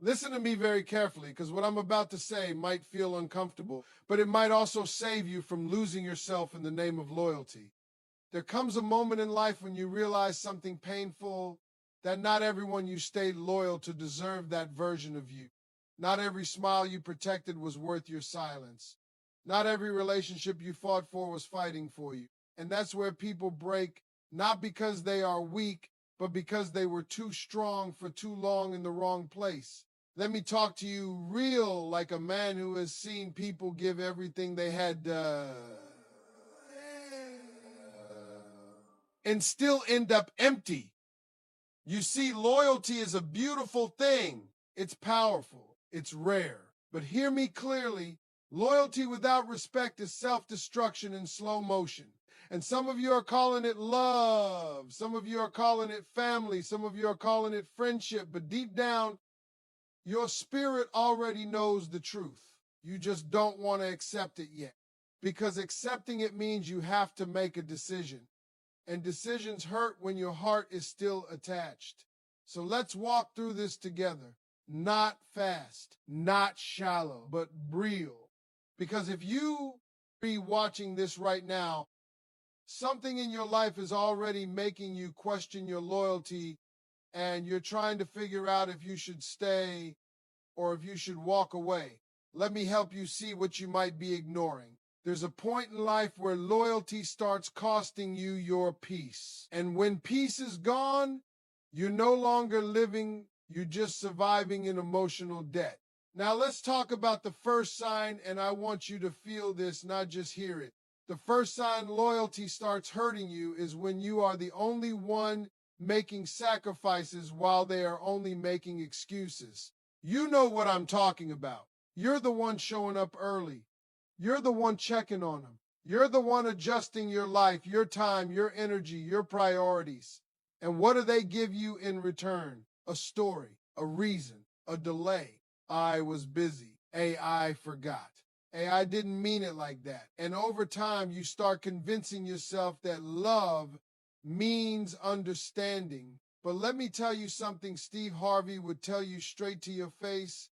Listen to me very carefully, because what I'm about to say might feel uncomfortable, but it might also save you from losing yourself in the name of loyalty. There comes a moment in life when you realize something painful, that not everyone you stayed loyal to deserved that version of you. Not every smile you protected was worth your silence. Not every relationship you fought for was fighting for you. And that's where people break, not because they are weak, but because they were too strong for too long in the wrong place. Let me talk to you real, like a man who has seen people give everything they had and still end up empty. You see, loyalty is a beautiful thing. It's powerful. It's rare. But hear me clearly. Loyalty without respect is self-destruction in slow motion. And some of you are calling it love. Some of you are calling it family. Some of you are calling it friendship. But deep down, your spirit already knows the truth. You just don't want to accept it yet. Because accepting it means you have to make a decision. And decisions hurt when your heart is still attached. So let's walk through this together. Not fast, not shallow, but real. Because if you be watching this right now, something in your life is already making you question your loyalty, and you're trying to figure out if you should stay or if you should walk away. Let me help you see what you might be ignoring. There's a point in life where loyalty starts costing you your peace. And when peace is gone, you're no longer living, you're just surviving in emotional debt. Now let's talk about the first sign, and I want you to feel this, not just hear it. The first sign loyalty starts hurting you is when you are the only one making sacrifices while they are only making excuses. You know what I'm talking about. You're the one showing up early. You're the one checking on them. You're the one adjusting your life, your time, your energy, your priorities. And what do they give you in return? A story, a reason, a delay. I was busy. I forgot. I didn't mean it like that. And over time, you start convincing yourself that love means understanding. But let me tell you something Steve Harvey would tell you straight to your face.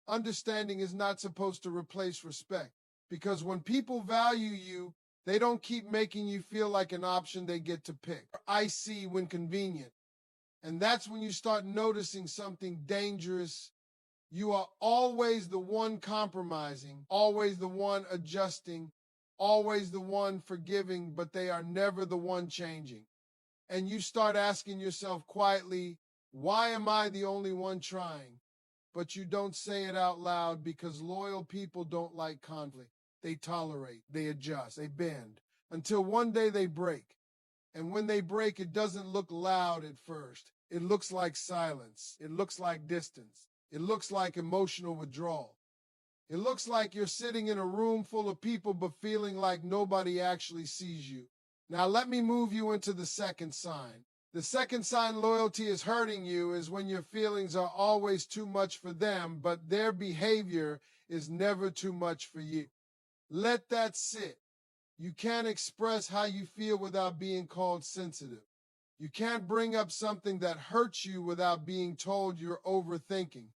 Understanding is not supposed to replace respect. Because when people value you, they don't keep making you feel like an option they get to pick. I see when convenient. And that's when you start noticing something dangerous. You are always the one compromising, always the one adjusting, always the one forgiving, but they are never the one changing. And you start asking yourself quietly, why am I the only one trying? But you don't say it out loud because loyal people don't like conflict. They tolerate, they adjust, they bend, until one day they break. And when they break, it doesn't look loud at first. It looks like silence. It looks like distance. It looks like emotional withdrawal. It looks like you're sitting in a room full of people but feeling like nobody actually sees you. Now let me move you into the second sign. The second sign loyalty is hurting you is when your feelings are always too much for them, but their behavior is never too much for you. Let that sit. You can't express how you feel without being called sensitive. You can't bring up something that hurts you without being told you're overthinking.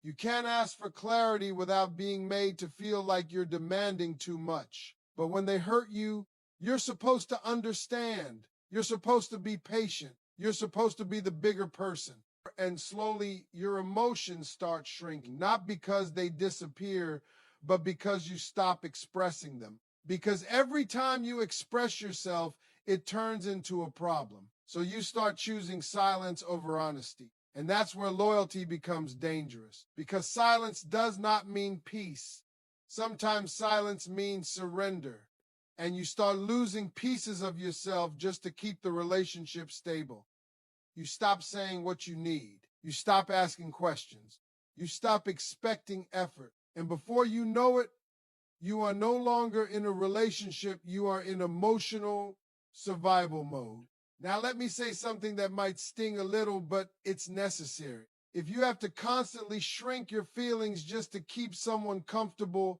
You can't ask for clarity without being made to feel like you're demanding too much. But when they hurt you, you're supposed to understand. You're supposed to be patient. You're supposed to be the bigger person. And slowly your emotions start shrinking, not because they disappear, but because you stop expressing them. Because every time you express yourself, it turns into a problem. So you start choosing silence over honesty. And that's where loyalty becomes dangerous. Because silence does not mean peace. Sometimes silence means surrender. And you start losing pieces of yourself just to keep the relationship stable. You stop saying what you need. You stop asking questions. You stop expecting effort. And before you know it, you are no longer in a relationship. You are in emotional survival mode. Now, let me say something that might sting a little, but it's necessary. If you have to constantly shrink your feelings just to keep someone comfortable,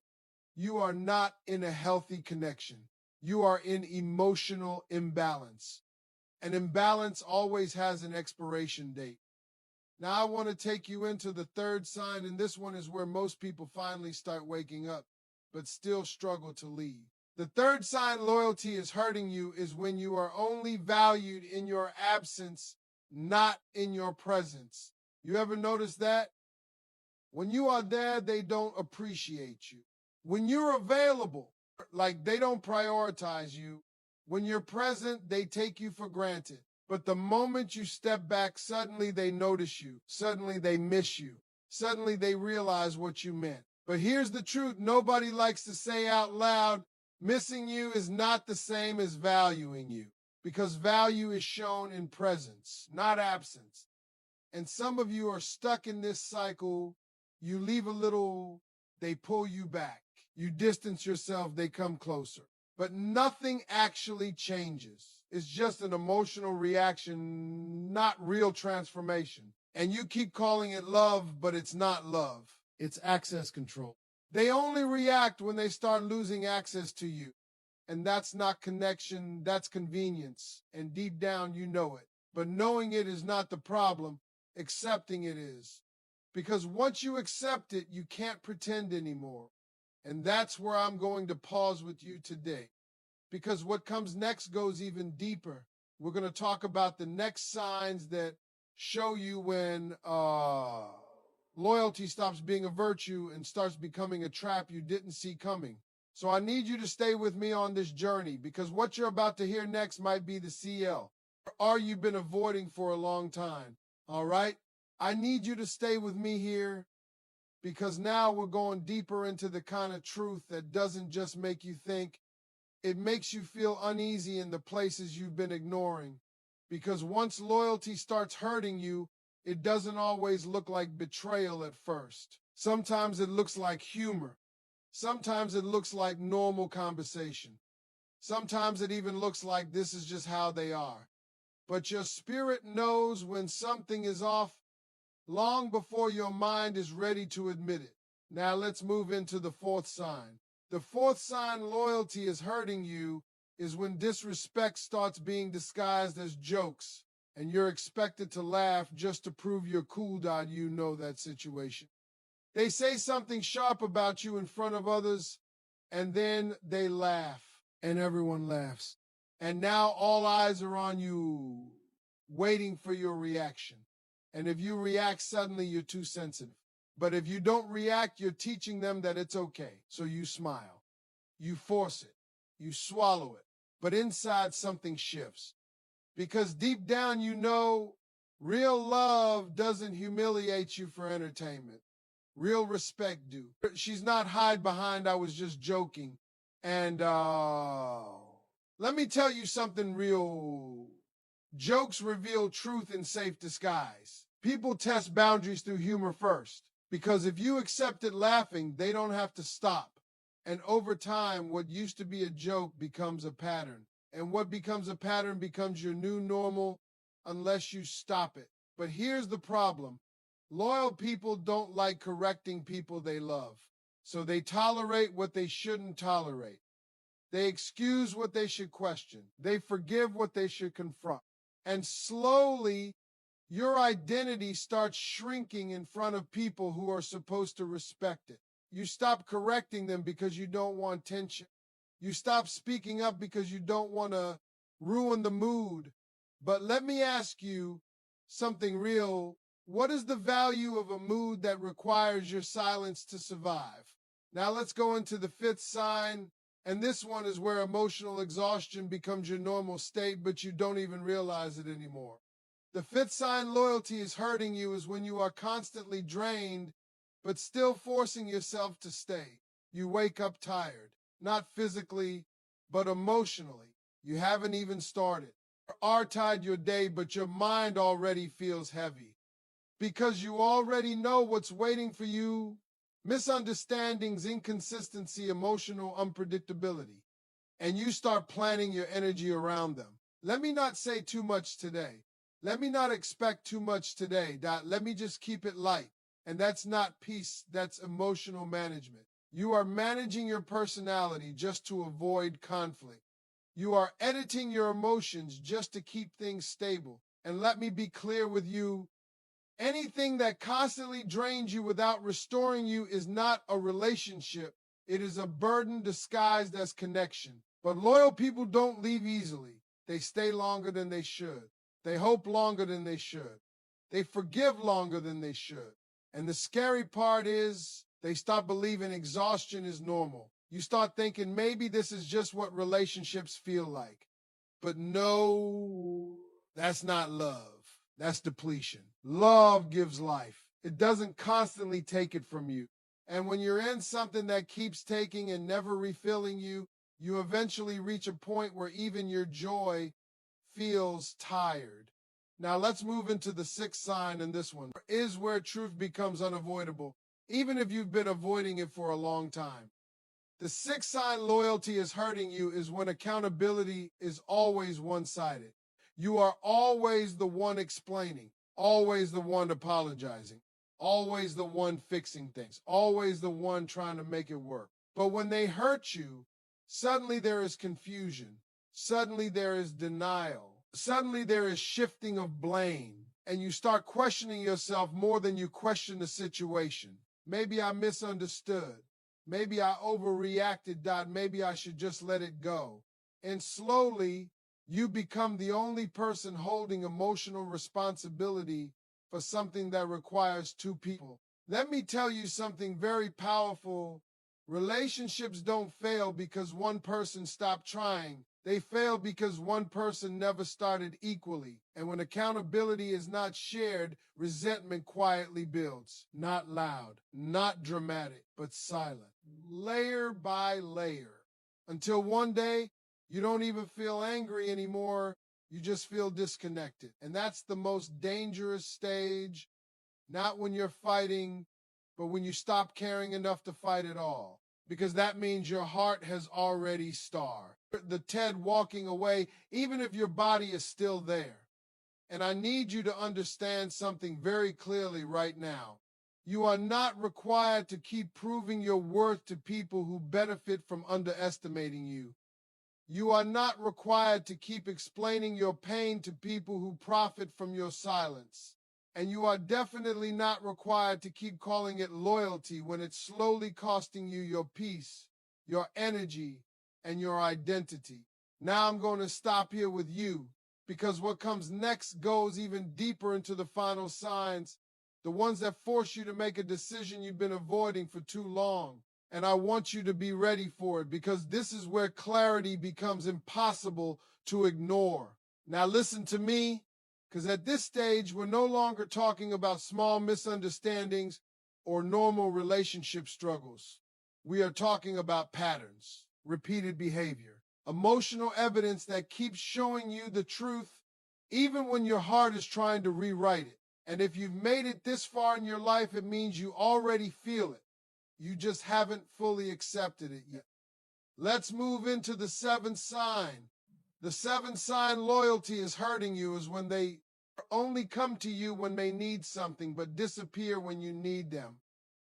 you are not in a healthy connection. You are in emotional imbalance. An imbalance always has an expiration date. Now I want to take you into the third sign, and this one is where most people finally start waking up, but still struggle to leave. The third sign loyalty is hurting you is when you are only valued in your absence, not in your presence. You ever notice that? When you are there, they don't appreciate you. When you're available, like they don't prioritize you. When you're present, they take you for granted. But the moment you step back, suddenly they notice you. Suddenly they miss you. Suddenly they realize what you meant. But here's the truth. Nobody likes to say out loud, missing you is not the same as valuing you, because value is shown in presence, not absence. And some of you are stuck in this cycle. You leave a little, they pull you back. You distance yourself, they come closer. But nothing actually changes. It's just an emotional reaction, not real transformation. And you keep calling it love, but it's not love. It's access control. They only react when they start losing access to you. And that's not connection, that's convenience. And deep down, you know it. But knowing it is not the problem, accepting it is. Because once you accept it, you can't pretend anymore. And that's where I'm going to pause with you today. Because what comes next goes even deeper. We're going to talk about the next signs that show you when loyalty stops being a virtue and starts becoming a trap you didn't see coming. So I need you to stay with me on this journey, because what you're about to hear next might be the CL, or you've been avoiding for a long time. All right? I need you to stay with me here, because now we're going deeper into the kind of truth that doesn't just make you think, it makes you feel uneasy in the places you've been ignoring. Because once loyalty starts hurting you, it doesn't always look like betrayal at first. Sometimes it looks like humor. Sometimes it looks like normal conversation. Sometimes it even looks like this is just how they are. But your spirit knows when something is off long before your mind is ready to admit it. Now let's move into the fourth sign. The fourth sign loyalty is hurting you is when disrespect starts being disguised as jokes and you're expected to laugh just to prove you're cool. You know that situation. They say something sharp about you in front of others, and then they laugh, and everyone laughs. And now all eyes are on you, waiting for your reaction. And if you react suddenly, you're too sensitive. But if you don't react, you're teaching them that it's okay. So you smile, you force it, you swallow it. But inside something shifts. Because deep down you know real love doesn't humiliate you for entertainment. Real respect do. She's not hide behind, I was just joking. And let me tell you something real. Jokes reveal truth in safe disguise. People test boundaries through humor first. Because if you accept it laughing, they don't have to stop. And over time, what used to be a joke becomes a pattern. And what becomes a pattern becomes your new normal unless you stop it. But here's the problem. Loyal people don't like correcting people they love. So they tolerate what they shouldn't tolerate. They excuse what they should question. They forgive what they should confront. And slowly, your identity starts shrinking in front of people who are supposed to respect it. You stop correcting them because you don't want tension. You stop speaking up because you don't want to ruin the mood. But let me ask you something real. What is the value of a mood that requires your silence to survive? Now let's go into the fifth sign. And this one is where emotional exhaustion becomes your normal state, but you don't even realize it anymore. The fifth sign loyalty is hurting you is when you are constantly drained, but still forcing yourself to stay. You wake up tired, not physically, but emotionally. You haven't even started. You are tired your day, but your mind already feels heavy. Because you already know what's waiting for you. Misunderstandings, inconsistency, emotional unpredictability. And you start planning your energy around them. Let me not say too much today. Let me not expect too much today. Let me just keep it light. And that's not peace, that's emotional management. You are managing your personality just to avoid conflict. You are editing your emotions just to keep things stable. And let me be clear with you, Anything that constantly drains you without restoring you is not a relationship. It is a burden disguised as connection. But loyal people don't leave easily. They stay longer than they should. They hope longer than they should. They forgive longer than they should. And the scary part is they stop believing exhaustion is normal. You start thinking maybe this is just what relationships feel like. But no, that's not love. That's depletion. Love gives life. It doesn't constantly take it from you. And when you're in something that keeps taking and never refilling you, you eventually reach a point where even your joy feels tired. Now let's move into the sixth sign in this one. Is where truth becomes unavoidable, even if you've been avoiding it for a long time. The sixth sign loyalty is hurting you is when accountability is always one-sided. You are always the one explaining, always the one apologizing, always the one fixing things, always the one trying to make it work. But when they hurt you, suddenly there is confusion. Suddenly there is denial. Suddenly there is shifting of blame. And you start questioning yourself more than you question the situation. Maybe I misunderstood. Maybe I overreacted. Maybe I should just let it go. And slowly, you become the only person holding emotional responsibility for something that requires two people. Let me tell you something very powerful. Relationships don't fail because one person stopped trying. They fail because one person never started equally. And when accountability is not shared, resentment quietly builds. Not loud, not dramatic, but silent. Layer by layer. Until one day, you don't even feel angry anymore. You just feel disconnected. And that's the most dangerous stage. Not when you're fighting, but when you stop caring enough to fight at all. Because that means your heart has already starved. The Ted walking away, even if your body is still there. And I need you to understand something very clearly right now. You are not required to keep proving your worth to people who benefit from underestimating you. You are not required to keep explaining your pain to people who profit from your silence. And you are definitely not required to keep calling it loyalty when it's slowly costing you your peace, your energy, and your identity. Now I'm going to stop here with you because what comes next goes even deeper into the final signs, the ones that force you to make a decision you've been avoiding for too long. And I want you to be ready for it because this is where clarity becomes impossible to ignore. Now listen to me, because at this stage, we're no longer talking about small misunderstandings or normal relationship struggles. We are talking about patterns, repeated behavior, emotional evidence that keeps showing you the truth even when your heart is trying to rewrite it. And if you've made it this far in your life, it means you already feel it. You just haven't fully accepted it yet. Let's move into the seventh sign. The seventh sign loyalty is hurting you is when they only come to you when they need something, but disappear when you need them.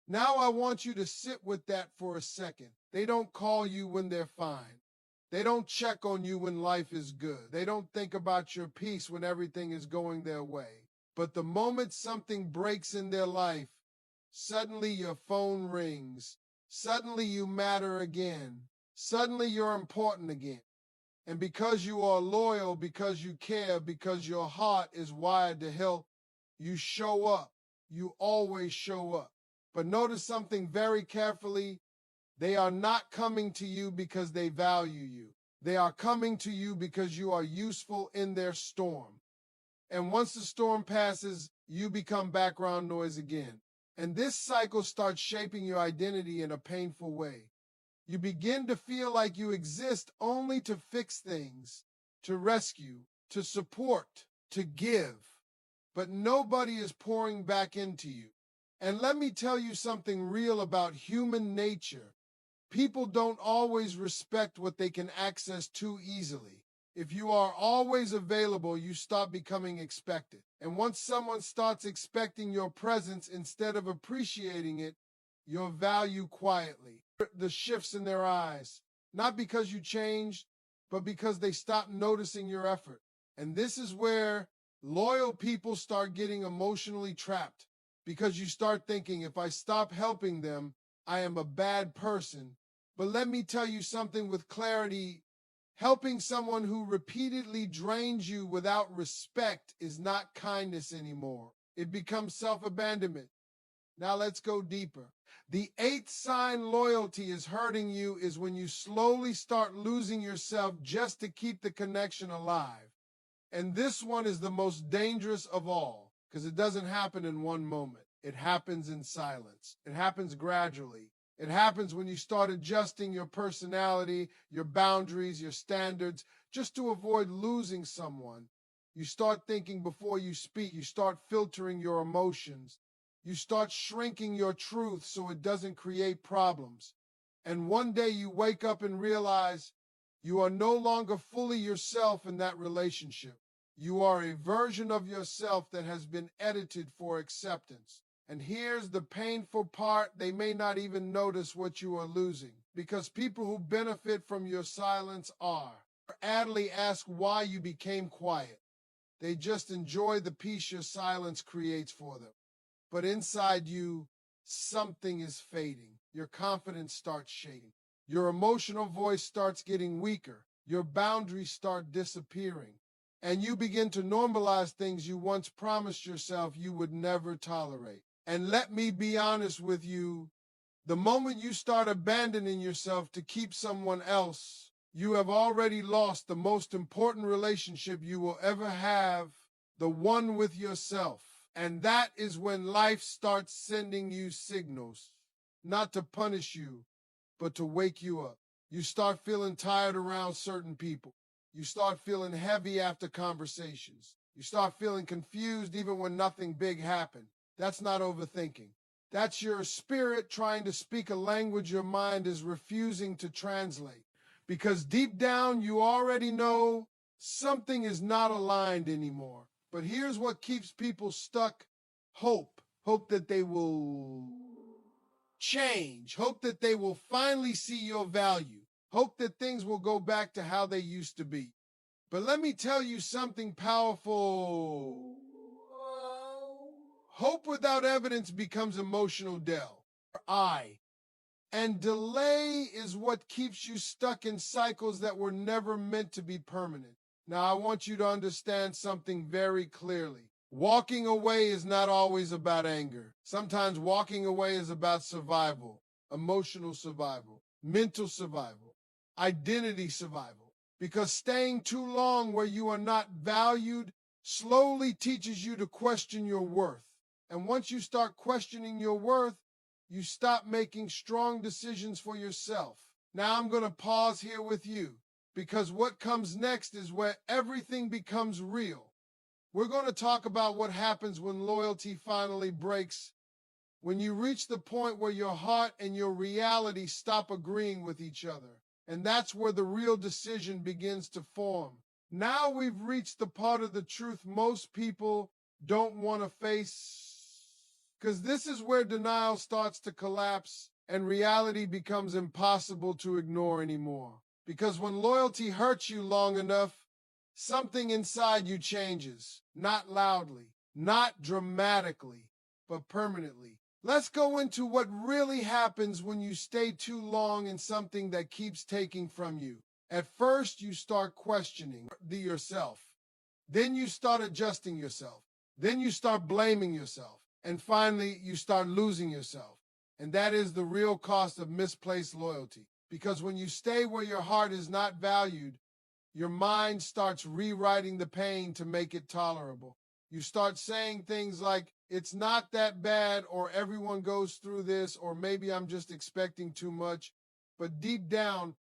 Now I want you to sit with that for a second. They don't call you when they're fine. They don't check on you when life is good. They don't think about your peace when everything is going their way. But the moment something breaks in their life, suddenly your phone rings. Suddenly you matter again. Suddenly you're important again. And because you are loyal, because you care, because your heart is wired to help, you show up. You always show up. But notice something very carefully. They are not coming to you because they value you. They are coming to you because you are useful in their storm. And once the storm passes, you become background noise again. And this cycle starts shaping your identity in a painful way. You begin to feel like you exist only to fix things, to rescue, to support, to give. But nobody is pouring back into you. And let me tell you something real about human nature. People don't always respect what they can access too easily. If you are always available, you stop becoming expected. And once someone starts expecting your presence instead of appreciating it, your value quietly. The shifts in their eyes, not because you changed, but because they stopped noticing your effort. And this is where Loyal people start getting emotionally trapped because you start thinking, if I stop helping them, I am a bad person. But let me tell you something with clarity. Helping someone who repeatedly drains you without respect is not kindness anymore. It becomes self-abandonment. Now let's go deeper. The eighth sign loyalty is hurting you is when you slowly start losing yourself just to keep the connection alive. And this one is the most dangerous of all because it doesn't happen in one moment. It happens in silence. It happens gradually. It happens when you start adjusting your personality, your boundaries, your standards, just to avoid losing someone. You start thinking before you speak. You start filtering your emotions. You start shrinking your truth so it doesn't create problems. And one day you wake up and realize you are no longer fully yourself in that relationship. You are a version of yourself that has been edited for acceptance. And here's the painful part, they may not even notice what you are losing, because people who benefit from your silence are. Adley asked why you became quiet. They just enjoy the peace your silence creates for them. But inside you, something is fading. Your confidence starts shaking. Your emotional voice starts getting weaker. Your boundaries start disappearing. And you begin to normalize things you once promised yourself you would never tolerate. And let me be honest with you, the moment you start abandoning yourself to keep someone else, you have already lost the most important relationship you will ever have, the one with yourself. And that is when life starts sending you signals, not to punish you, but to wake you up. You start feeling tired around certain people. You start feeling heavy after conversations. You start feeling confused even when nothing big happened. That's not overthinking. That's your spirit trying to speak a language your mind is refusing to translate. Because deep down, you already know something is not aligned anymore. But here's what keeps people stuck: hope. Hope that they will change. Hope that they will finally see your value. Hope that things will go back to how they used to be. But let me tell you something powerful. Hope without evidence becomes emotional and delay is what keeps you stuck in cycles that were never meant to be permanent. Now, I want you to understand something very clearly. Walking away is not always about anger. Sometimes walking away is about survival, emotional survival, mental survival, identity survival. Because staying too long where you are not valued slowly teaches you to question your worth. And once you start questioning your worth, you stop making strong decisions for yourself. Now I'm going to pause here with you because what comes next is where everything becomes real. We're going to talk about what happens when loyalty finally breaks, when you reach the point where your heart and your reality stop agreeing with each other. And that's where the real decision begins to form. Now we've reached the part of the truth most people don't want to face, because this is where denial starts to collapse and reality becomes impossible to ignore anymore. Because when loyalty hurts you long enough, something inside you changes. Not loudly, not dramatically, but permanently. Let's go into what really happens when you stay too long in something that keeps taking from you. At first, you start questioning yourself. Then you start adjusting yourself. Then you start blaming yourself. And finally, you start losing yourself. And that is the real cost of misplaced loyalty. Because when you stay where your heart is not valued, your mind starts rewriting the pain to make it tolerable. You start saying things like, it's not that bad, or everyone goes through this, or maybe I'm just expecting too much. But deep down,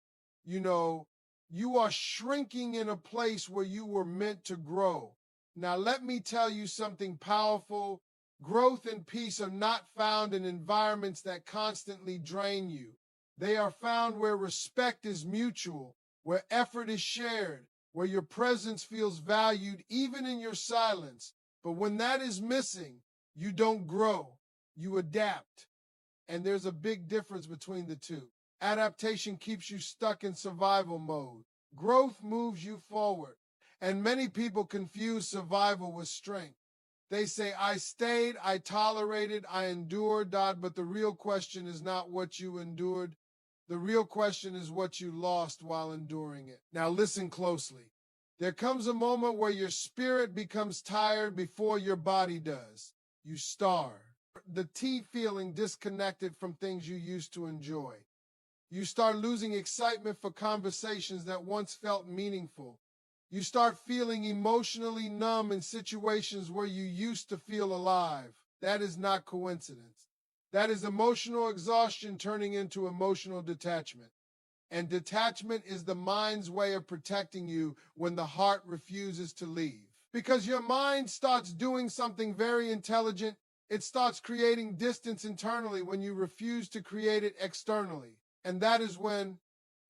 you know, you are shrinking in a place where you were meant to grow. Now, let me tell you something powerful. Growth and peace are not found in environments that constantly drain you. They are found where respect is mutual, where effort is shared, where your presence feels valued even in your silence. But when that is missing, you don't grow, you adapt. And there's a big difference between the two. Adaptation keeps you stuck in survival mode. Growth moves you forward. And many people confuse survival with strength. They say, I stayed, I tolerated, I endured, but the real question is not what you endured. The real question is what you lost while enduring it. Now listen closely. There comes a moment where your spirit becomes tired before your body does. You starve. The feeling disconnected from things you used to enjoy. You start losing excitement for conversations that once felt meaningful. You start feeling emotionally numb in situations where you used to feel alive. That is not coincidence. That is emotional exhaustion turning into emotional detachment. And detachment is the mind's way of protecting you when the heart refuses to leave. Because your mind starts doing something very intelligent. It starts creating distance internally when you refuse to create it externally. And that is when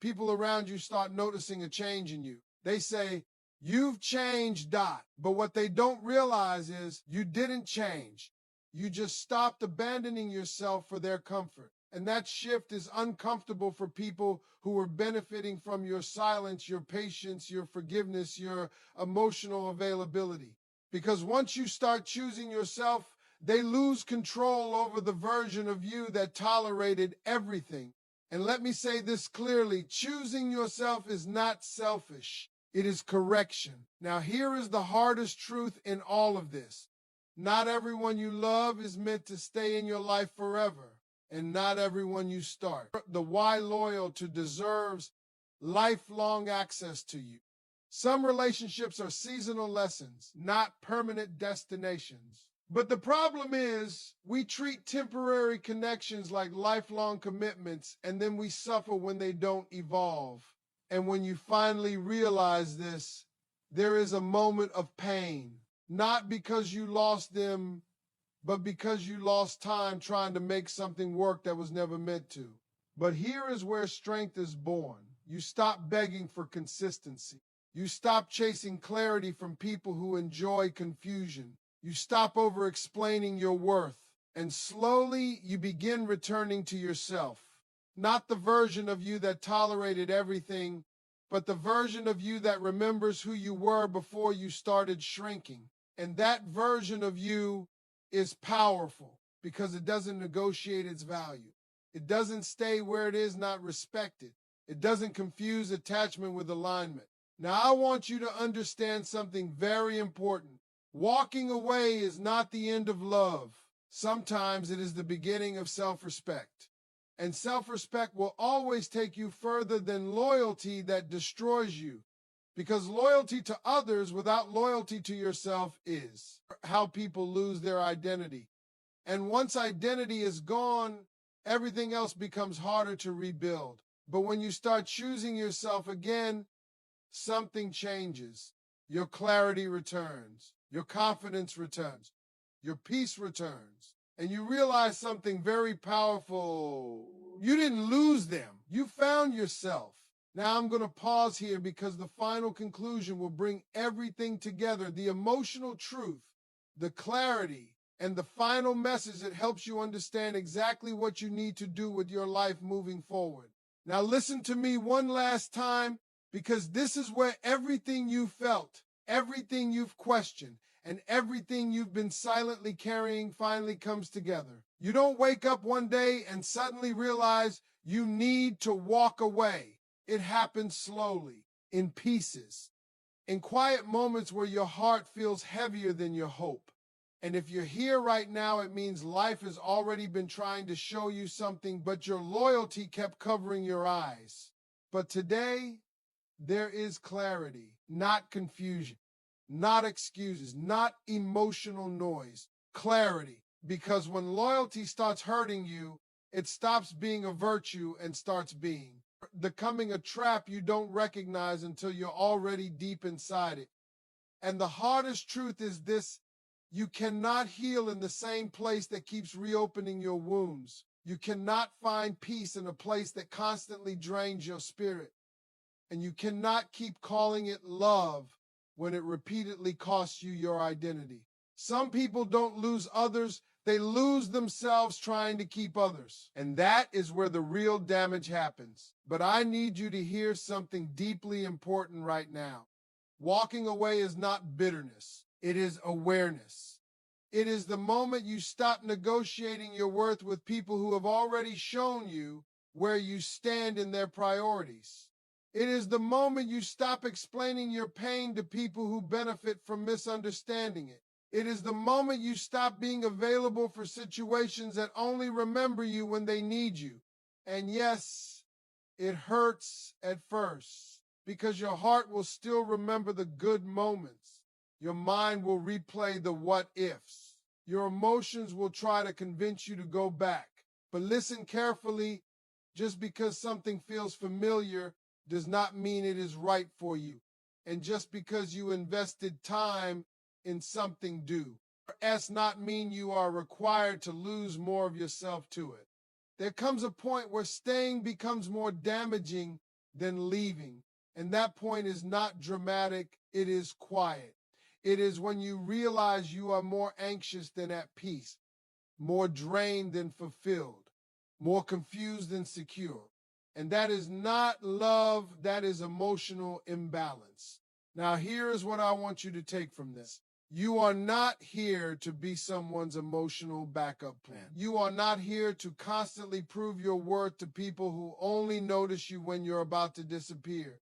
people around you start noticing a change in you. They say, you've changed, but what they don't realize is you didn't change. You just stopped abandoning yourself for their comfort. And that shift is uncomfortable for people who are benefiting from your silence, your patience, your forgiveness, your emotional availability. Because once you start choosing yourself, they lose control over the version of you that tolerated everything. And let me say this clearly, choosing yourself is not selfish. It is correction. Now, here is the hardest truth in all of this. Not everyone you love is meant to stay in your life forever, and not everyone you start. The why loyalty deserves lifelong access to you. Some relationships are seasonal lessons, not permanent destinations. But the problem is, we treat temporary connections like lifelong commitments, and then we suffer when they don't evolve. And when you finally realize this, there is a moment of pain, not because you lost them, but because you lost time trying to make something work that was never meant to. But here is where strength is born. You stop begging for consistency. You stop chasing clarity from people who enjoy confusion. You stop over-explaining your worth. And slowly you begin returning to yourself. Not the version of you that tolerated everything, but the version of you that remembers who you were before you started shrinking. And that version of you is powerful because it doesn't negotiate its value. It doesn't stay where it is not respected. It doesn't confuse attachment with alignment. Now, I want you to understand something very important. Walking away is not the end of love. Sometimes it is the beginning of self-respect. And self-respect will always take you further than loyalty that destroys you. Because loyalty to others without loyalty to yourself is how people lose their identity. And once identity is gone, everything else becomes harder to rebuild. But when you start choosing yourself again, something changes. Your clarity returns. Your confidence returns. Your peace returns. And you realize something very powerful. You didn't lose them. You found yourself. Now I'm going to pause here because the final conclusion will bring everything together. The emotional truth, the clarity, and the final message that helps you understand exactly what you need to do with your life moving forward. Now listen to me one last time, because this is where everything you felt, everything you've questioned, and everything you've been silently carrying finally comes together. You don't wake up one day and suddenly realize you need to walk away. It happens slowly, in pieces, in quiet moments where your heart feels heavier than your hope. And if you're here right now, it means life has already been trying to show you something, but your loyalty kept covering your eyes. But today, there is clarity, not confusion, not excuses, not emotional noise. Clarity, because when loyalty starts hurting you, it stops being a virtue and starts becoming a trap you don't recognize until you're already deep inside it. And the hardest truth is this: you cannot heal in the same place that keeps reopening your wounds. You cannot find peace in a place that constantly drains your spirit. And you cannot keep calling it love when it repeatedly costs you your identity. Some people don't lose others, they lose themselves trying to keep others. And that is where the real damage happens. But I need you to hear something deeply important right now. Walking away is not bitterness. It is awareness. It is the moment you stop negotiating your worth with people who have already shown you where you stand in their priorities. It is the moment you stop explaining your pain to people who benefit from misunderstanding it. It is the moment you stop being available for situations that only remember you when they need you. And yes, it hurts at first because your heart will still remember the good moments. Your mind will replay the what ifs. Your emotions will try to convince you to go back. But listen carefully. Just because something feels familiar does not mean it is right for you. And just because you invested time in something does not mean you are required to lose more of yourself to it. There comes a point where staying becomes more damaging than leaving. And that point is not dramatic, it is quiet. It is when you realize you are more anxious than at peace, more drained than fulfilled, more confused than secure. And that is not love, that is emotional imbalance. Now, here is what I want you to take from this. You are not here to be someone's emotional backup plan. You are not here to constantly prove your worth to people who only notice you when you're about to disappear.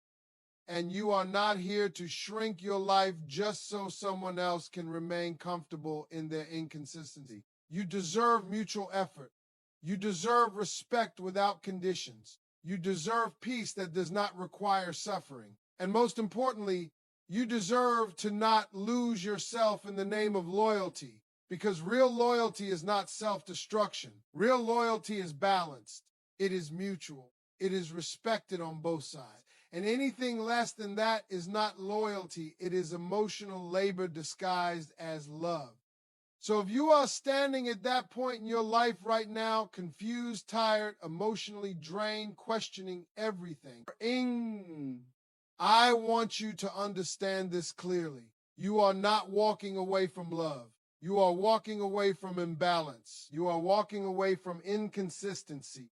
And you are not here to shrink your life just so someone else can remain comfortable in their inconsistency. You deserve mutual effort. You deserve respect without conditions. You deserve peace that does not require suffering. And most importantly, you deserve to not lose yourself in the name of loyalty, because real loyalty is not self-destruction. Real loyalty is balanced. It is mutual. It is respected on both sides. And anything less than that is not loyalty. It is emotional labor disguised as love. So if you are standing at that point in your life right now, confused, tired, emotionally drained, questioning everything, I want you to understand this clearly. You are not walking away from love. You are walking away from imbalance. You are walking away from inconsistency.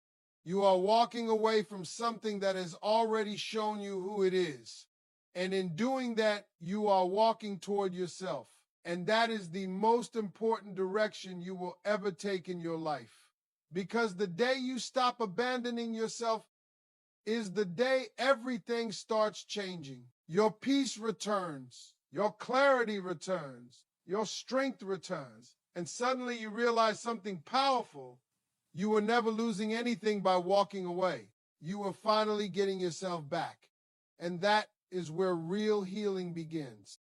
You are walking away from something that has already shown you who it is. And in doing that, you are walking toward yourself. And that is the most important direction you will ever take in your life. Because the day you stop abandoning yourself is the day everything starts changing. Your peace returns, your clarity returns, your strength returns, and suddenly you realize something powerful. You were never losing anything by walking away. You were finally getting yourself back. And that is where real healing begins.